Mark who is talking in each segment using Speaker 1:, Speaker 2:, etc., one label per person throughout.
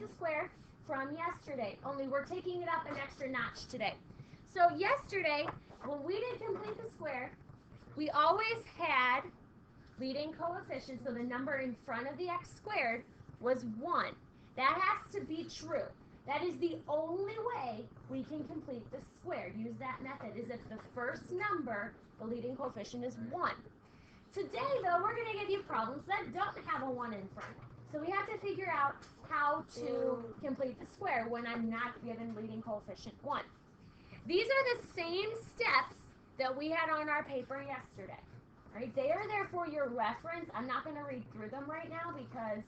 Speaker 1: complete the square from yesterday, only we're taking it up an extra notch today. So yesterday, when we did complete the square, we always had leading coefficient, so the number in front of the x squared was 1. That has to be true. That is the only way we can complete the square. Use that method, is if the first number, the leading coefficient, is 1. Today, though, we're going to give you problems that don't have a 1 in front. So we have to figure out how to complete the square when I'm not given leading coefficient 1. These are the same steps that we had on our paper yesterday. Right? They are there for your reference. I'm not going to read through them right now because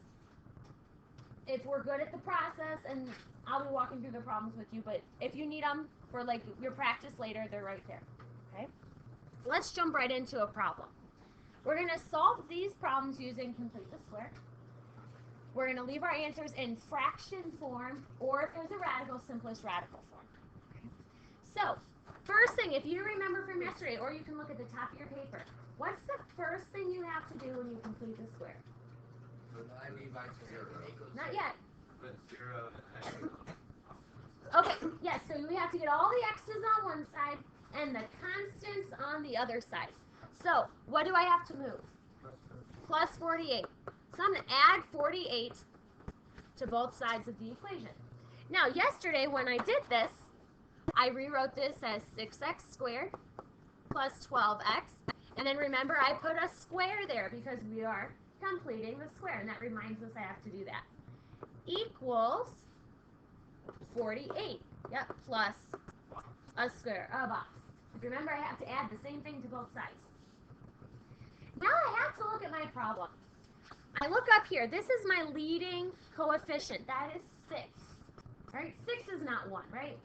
Speaker 1: if we're good at the process, and I'll be walking through the problems with you, but if you need them for like your practice later, they're right there. Okay? Let's jump right into a problem. We're going to solve these problems using complete the square. We're going to leave our answers in fraction form, or if there's a radical, simplest radical form. Okay? So, first thing, if you remember from yesterday, or you can look at the top of your paper, what's the first thing you have to do when you complete the square? Not yet. Okay, yes, so we have to get all the x's on one side and the constants on the other side. So, what do I have to move? Plus 48. So I'm going to add 48 to both sides of the equation. Now, yesterday when I did this, I rewrote this as 6x squared plus 12x. And then remember, I put a square there because we are completing the square. And that reminds us I have to do that. Equals 48. Yep, plus a square, a box. Remember, I have to add the same thing to both sides. Now I have to look at my problem. I look up here. This is my leading coefficient. That is 6. Right? 6 is not 1, right?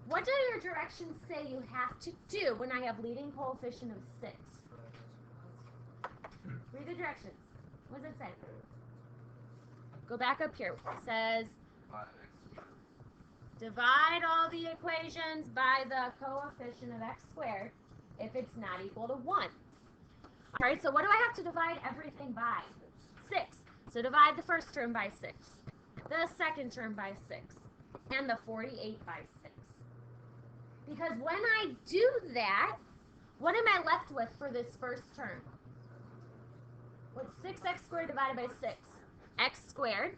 Speaker 1: What do your directions say you have to do when I have leading coefficient of 6? Read the directions. What does it say? Go back up here. It says divide all the equations by the coefficient of x squared if it's not equal to 1. All right, so what do I have to divide everything by? 6. So divide the first term by 6, the second term by 6, and the 48 by 6. Because when I do that, what am I left with for this first term? What's 6x squared divided by 6? X squared.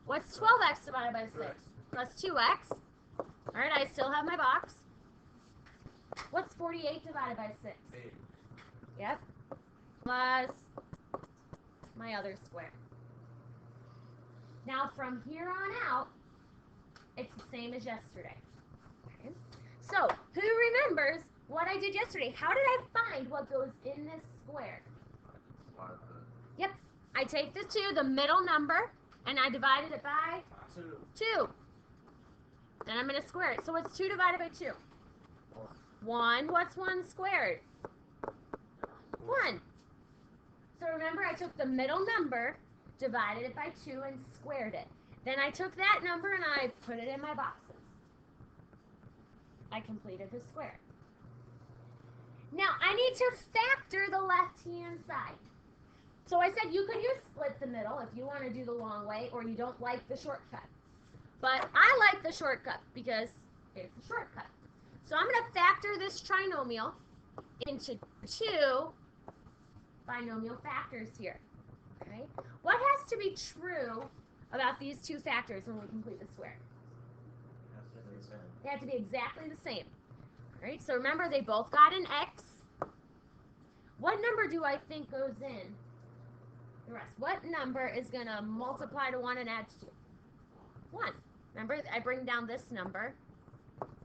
Speaker 1: What's 12x divided by 6? Plus 2x. All right, I still have my box. What's 48 divided by 6? 8. Yep. Plus my other square. Now from here on out, it's the same as yesterday. Okay. So, who remembers what I did yesterday? How did I find what goes in this square? Yep. I take the 2, the middle number, and I divided it by 2. Then I'm going to square it. So what's 2 divided by 2? 1. What's 1 squared? 1. So remember, I took the middle number, divided it by 2, and squared it. Then I took that number and I put it in my boxes. I completed the square. Now, I need to factor the left-hand side. So I said you could use split the middle if you want to do the long way or you don't like the shortcut. But I like the shortcut because it's a shortcut. So I'm going to factor this trinomial into 2 binomial factors here. Okay? What has to be true about these 2 factors when we complete the square? They have to be exactly the same. All right? So remember, they both got an x. What number do I think goes in the rest? What number is going to multiply to 1 and add to 2? 1. Remember, I bring down this number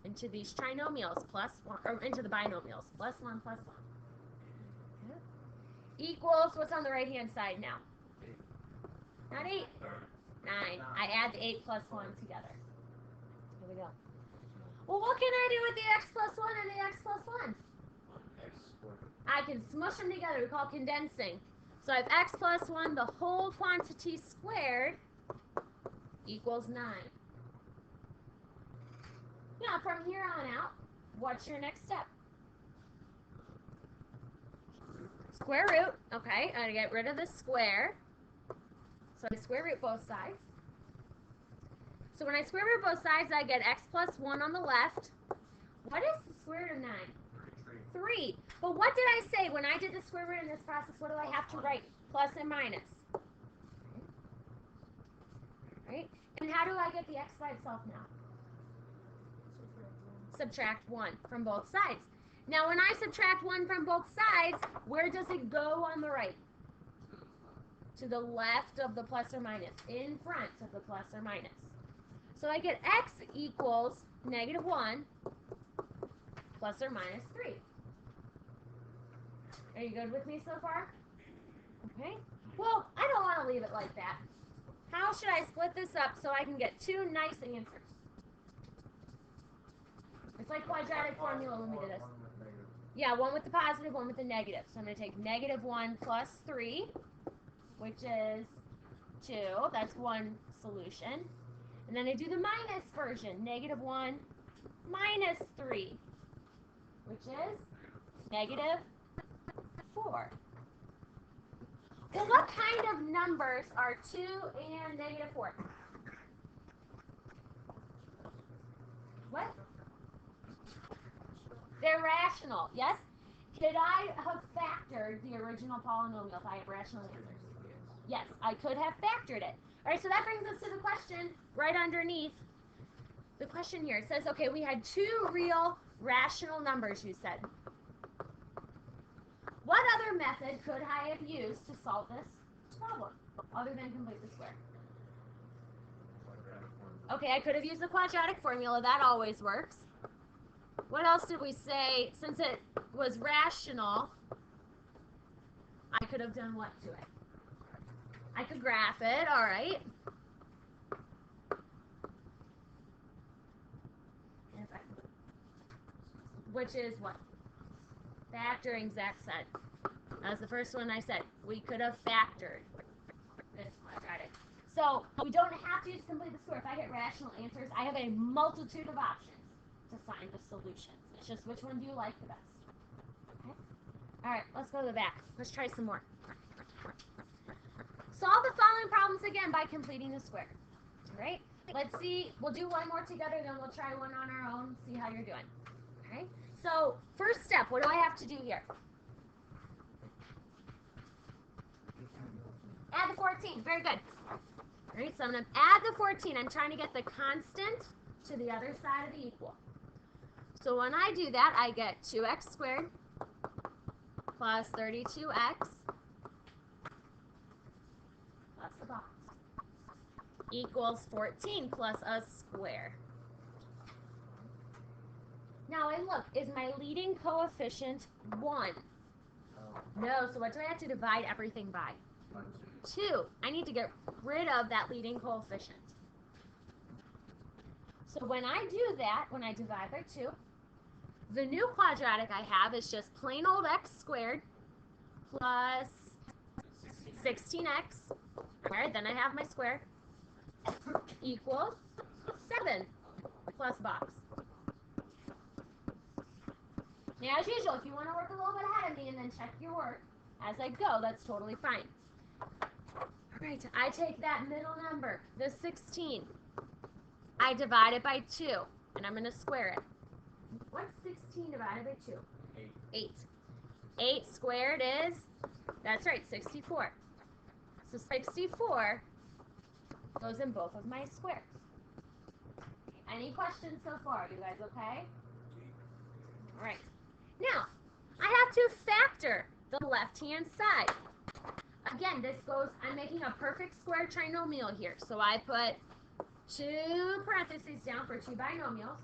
Speaker 1: into these trinomials, plus 1, or into the binomials, plus 1, plus 1. Okay. Equals, what's on the right-hand side now? 8. Not 8. 9. I add the 8 plus 1 together. Here we go. Well, what can I do with the x plus 1 and the x plus 1? I can smush them together. We call condensing. So I have x plus 1, the whole quantity squared, equals 9. Now, from here on out, what's your next step? Square root. Okay, I'm going to get rid of the square. So I square root both sides. So when I square root both sides, I get x plus 1 on the left. What is the square root of 9? 3. But what did I say when I did the square root in this process? What do I have to write? Plus and minus. Right? And how do I get the x by itself now? Subtract 1 from both sides. Now when I subtract 1 from both sides, where does it go on the right? To the left of the plus or minus, in front of the plus or minus. So I get x equals negative 1 plus or minus 3. Are you good with me so far? Okay. Well, I don't want to leave it like that. How should I split this up so I can get two nice answers? It's like quadratic formula when we did this. Yeah, one with the positive, one with the negative. So I'm going to take negative 1 plus 3, which is 2. That's one solution. And then I do the minus version. Negative 1 minus 3, which is negative 4. Well, what kind of numbers are 2 and negative 4? What? They're rational, yes? Could I have factored the original polynomial if I have rational answers? Yes, I could have factored it. All right, so that brings us to the question right underneath. The question here, it says, okay, we had 2 real rational numbers, you said. What other method could I have used to solve this problem, other than complete the square? Okay, I could have used the quadratic formula. That always works. What else did we say? Since it was rational, I could have done what to it? I could graph it, all right. Which is what? Factoring, Zach said. That was the first one I said. We could have factored this quadratic. So we don't have to use complete the square. If I get rational answers, I have a multitude of options to find the solutions. It's just which one do you like the best. Okay? All right, let's go to the back. Let's try some more. Solve the following problems again by completing the square. All right? Let's see. We'll do one more together, then we'll try one on our own, see how you're doing. Okay? So first step, what do I have to do here? Add the 14. Very good. All right, so I'm going to add the 14. I'm trying to get the constant to the other side of the equal. So when I do that, I get 2x squared plus 32x plus the box equals 14 plus a square. Now I look, is my leading coefficient 1? No, so what do I have to divide everything by? 2. I need to get rid of that leading coefficient. So when I do that, when I divide by 2, the new quadratic I have is just plain old x squared plus 16x. All right, then I have my square equals 7 plus box. Now, as usual, if you want to work a little bit ahead of me and then check your work as I go, that's totally fine. All right, I take that middle number, the 16. I divide it by 2, and I'm going to square it. What's 16 divided by 2? 8. 8 squared is, that's right, 64. So 64 goes in both of my squares. Any questions so far? You guys okay? All right. Now, I have to factor the left-hand side. Again, this goes, I'm making a perfect square trinomial here. So I put 2 parentheses down for 2 binomials.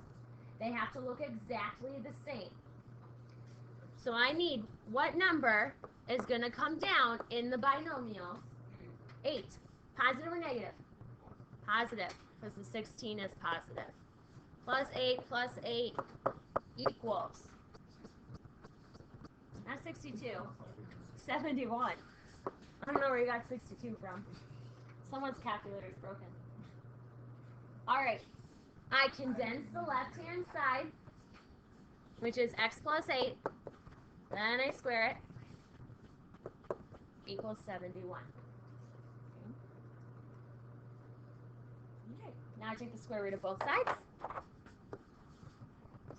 Speaker 1: They have to look exactly the same. So I need, what number is going to come down in the binomial? 8. Positive or negative? Positive, because the 16 is positive. Plus 8 equals, not 62, 71. I don't know where you got 62 from. Someone's calculator's broken. All right. I condense the left-hand side, which is x plus 8. Then I square it. Equals 71. Okay. Okay. Now I take the square root of both sides.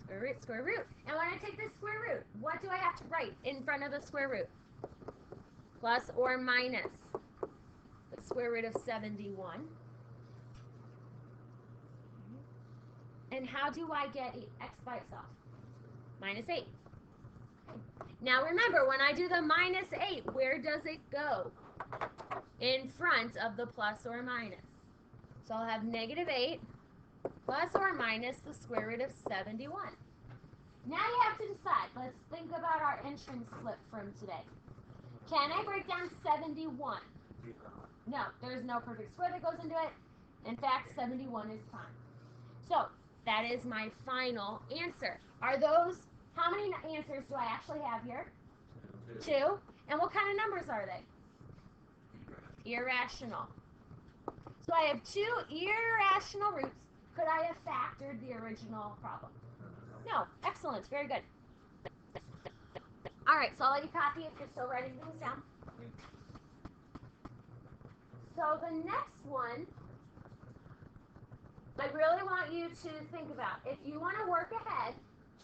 Speaker 1: Square root, square root. And when I take the square root, what do I have to write in front of the square root? Plus or minus the square root of 71. And how do I get x by itself? Minus 8. Now remember, when I do the minus 8, where does it go? In front of the plus or minus. So I'll have negative 8 plus or minus the square root of 71. Now you have to decide. Let's think about our entrance slip from today. Can I break down 71? No, there's no perfect square that goes into it. In fact, 71 is prime. So that is my final answer. Are those, how many answers do I actually have here? 2. And what kind of numbers are they? Irrational. So I have 2 irrational roots. Could I have factored the original problem? No. Excellent. Very good. All right, so I'll let you copy if you're still writing things down. So the next one, I really want you to think about. If you want to work ahead,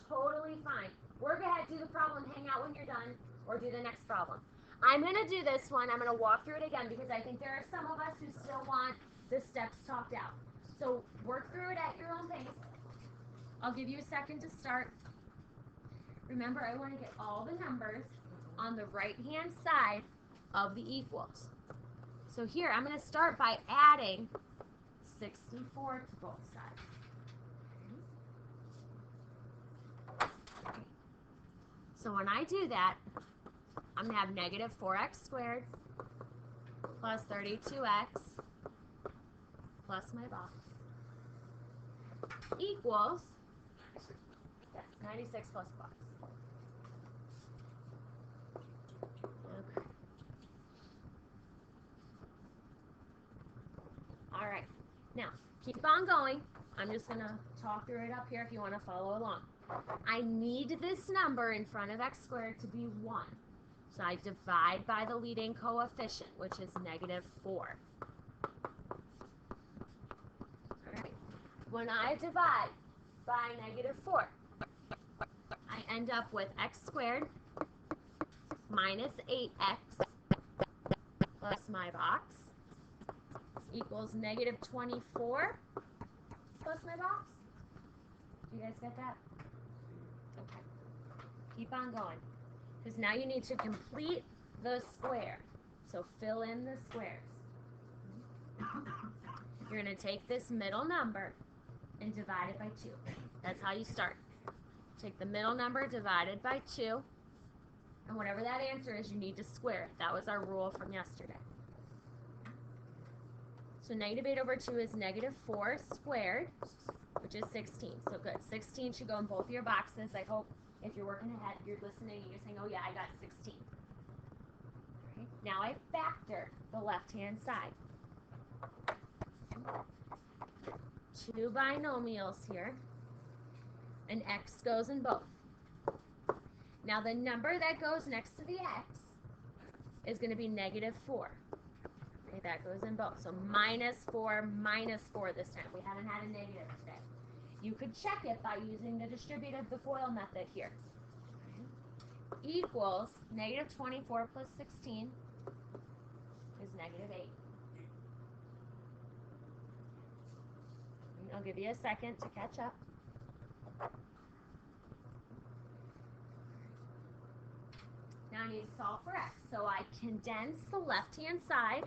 Speaker 1: totally fine. Work ahead, do the problem, hang out when you're done, or do the next problem. I'm going to do this one. I'm going to walk through it again because I think there are some of us who still want the steps talked out. So work through it at your own pace. I'll give you a second to start. Remember, I want to get all the numbers on the right-hand side of the equals. So here, I'm going to start by adding 64 to both sides. Okay. So when I do that, I'm going to have negative 4x squared plus 32x plus my box equals 96 plus box. Okay. All right. Now, keep on going. I'm just going to talk through it up here if you want to follow along. I need this number in front of x squared to be 1. So I divide by the leading coefficient, which is negative 4. All right. When I divide by negative 4, I end up with x squared minus 8x plus my box equals negative 24 plus my box. Do you guys get that? Okay. Keep on going. Because now you need to complete the square. So fill in the squares. You're going to take this middle number and divide it by 2. That's how you start. Take the middle number divided by 2. And whatever that answer is, you need to square it. That was our rule from yesterday. So negative 8 over 2 is negative 4 squared, which is 16. So good. 16 should go in both of your boxes. I hope if you're working ahead, you're listening, and you're saying, oh yeah, I got 16. Okay. Now I factor the left-hand side. 2 binomials here. And x goes in both. Now the number that goes next to the x is going to be negative 4. Okay, that goes in both. So minus 4 this time. We haven't had a negative today. You could check it by using the distributive, the FOIL method here. Okay. Equals negative 24 plus 16 is negative 8. I'll give you a second to catch up. Now I need to solve for x. So I condense the left-hand side,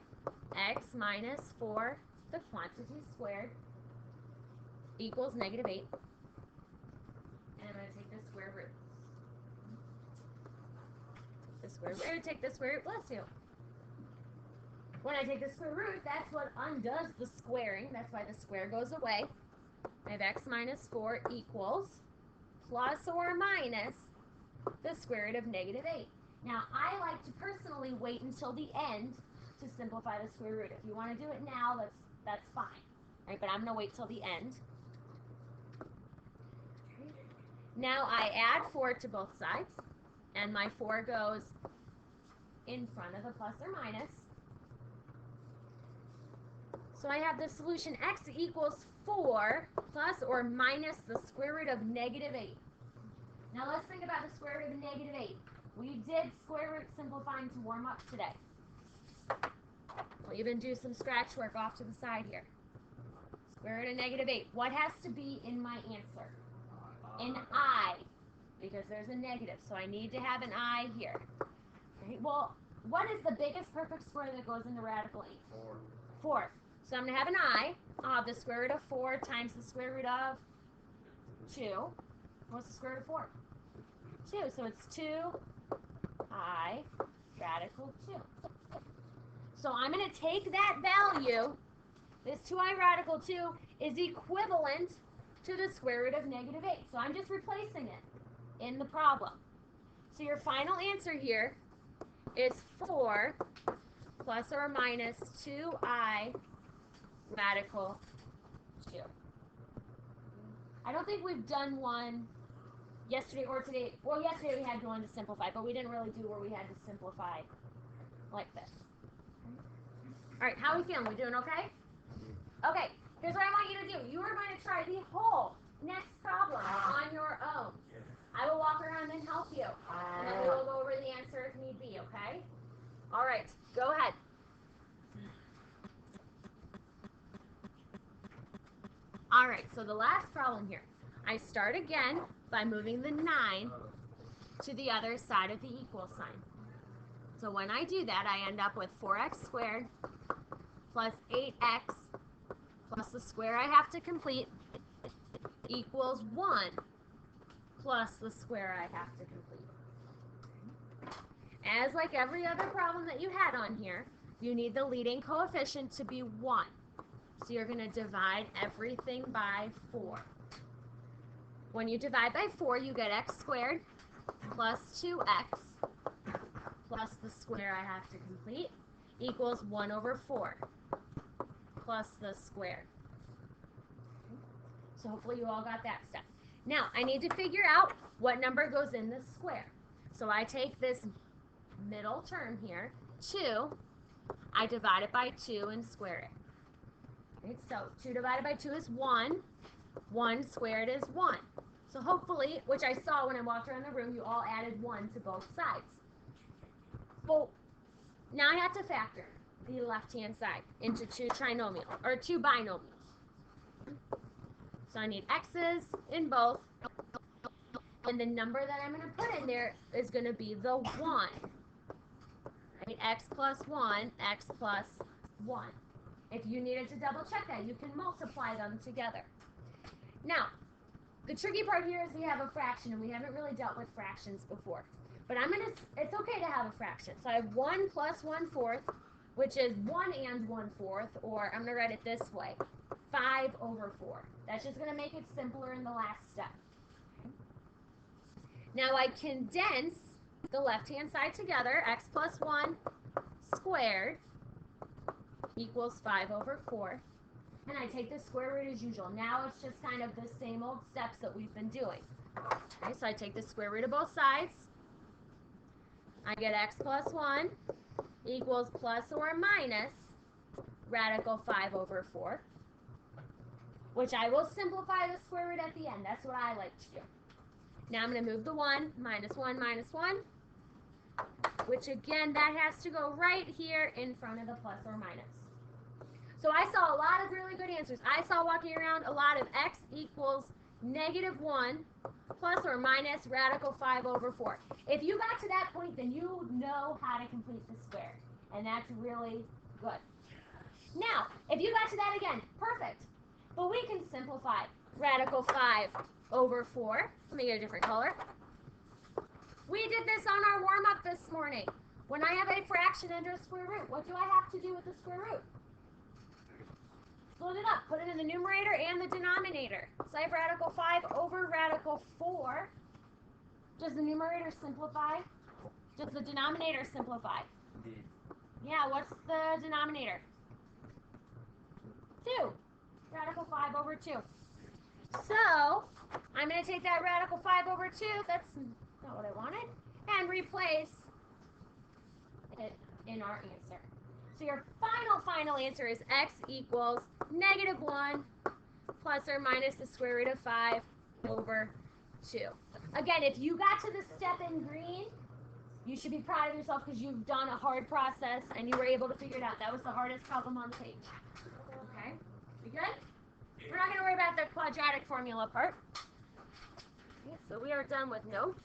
Speaker 1: x minus 4, the quantity squared, equals negative 8. And I'm going to take the square root. The square root, take the square root, bless you. When I take the square root, that's what undoes the squaring. That's why the square goes away. I have x minus 4 equals plus or minus the square root of negative 8. Now, I like to personally wait until the end to simplify the square root. If you want to do it now, that's fine. Right? But I'm going to wait till the end. Now I add 4 to both sides, and my 4 goes in front of the plus or minus. So I have the solution x equals 4 plus or minus the square root of negative 8. Now let's think about the square root of negative 8. We did square root simplifying to warm up today. We'll even do some scratch work off to the side here. Square root of negative 8. What has to be in my answer? An I, because there's a negative, so I need to have an I here. Okay, well, what is the biggest perfect square that goes into radical 8? 4. So I'm going to have an I. I'll have the square root of 4 times the square root of 2. What's the square root of 4? 2. So it's 2I radical 2. So I'm going to take that value. This 2I radical 2 is equivalent to the square root of negative 8. So I'm just replacing it in the problem. So your final answer here is 4 plus or minus 2I radical 2. I don't think we've done one yesterday or today. Well, yesterday we had one to simplify, but we didn't really do where we had to simplify like this. All right, how are we feeling? We doing okay? Okay, here's what I want you to do. You are going to try the whole next problem on your own. I will walk around and help you, and then we will go over the answer if need be, okay? All right, go ahead. All right, so the last problem here. I start again by moving the 9 to the other side of the equal sign. So when I do that, I end up with 4x squared plus 8x plus the square I have to complete equals 1 plus the square I have to complete. As like every other problem that you had on here, you need the leading coefficient to be 1. So you're going to divide everything by 4. When you divide by 4, you get x squared plus 2x plus the square I have to complete equals 1 over 4 plus the square. So hopefully you all got that step. Now, I need to figure out what number goes in the square. So I take this middle term here, 2, I divide it by 2 and square it. Right, so 2 divided by 2 is 1. 1 squared is 1. So hopefully, which I saw when I walked around the room, you all added 1 to both sides. Well, now I have to factor the left-hand side into two binomials. So I need x's in both, and the number that I'm going to put in there is going to be the 1. Right? X plus 1, x plus 1. If you needed to double check that, you can multiply them together. Now, the tricky part here is we have a fraction, and we haven't really dealt with fractions before. But it's okay to have a fraction. So I have 1 plus 1/4, which is 1 and 1/4, or I'm going to write it this way, 5 over 4. That's just going to make it simpler in the last step. Now I condense the left-hand side together, x plus 1 squared equals 5 over 4. And I take the square root as usual. Now it's just kind of the same old steps that we've been doing. Okay, so I take the square root of both sides. I get x plus 1 equals plus or minus radical 5 over 4, which I will simplify the square root at the end. That's what I like to do. Now I'm going to move the 1, minus 1, minus 1, which again, that has to go right here in front of the plus or minus. So I saw a lot of really good answers. I saw walking around a lot of x equals -1 plus or minus radical 5 over 4. If you got to that point, then you know how to complete the square, and that's really good. Now, if you got to that again, perfect. But we can simplify radical 5 over 4. Let me get a different color. We did this on our warm-up this morning. When I have a fraction under a square root, what do I have to do with the square root? Split it up. Put it in the numerator and the denominator. So I have radical 5 over radical 4. Does the numerator simplify? Does the denominator simplify?
Speaker 2: Indeed.
Speaker 1: Yeah, what's the denominator? 2. Radical 5 over 2. So, I'm going to take that radical 5 over 2, that's not what I wanted, and replace it in our answer. So your final answer is x equals -1 plus or minus the square root of 5 over 2. Again, if you got to the step in green, you should be proud of yourself because you've done a hard process and you were able to figure it out. That was the hardest problem on the page. Okay? You good? We're not going to worry about the quadratic formula part. Okay, so we are done with notes.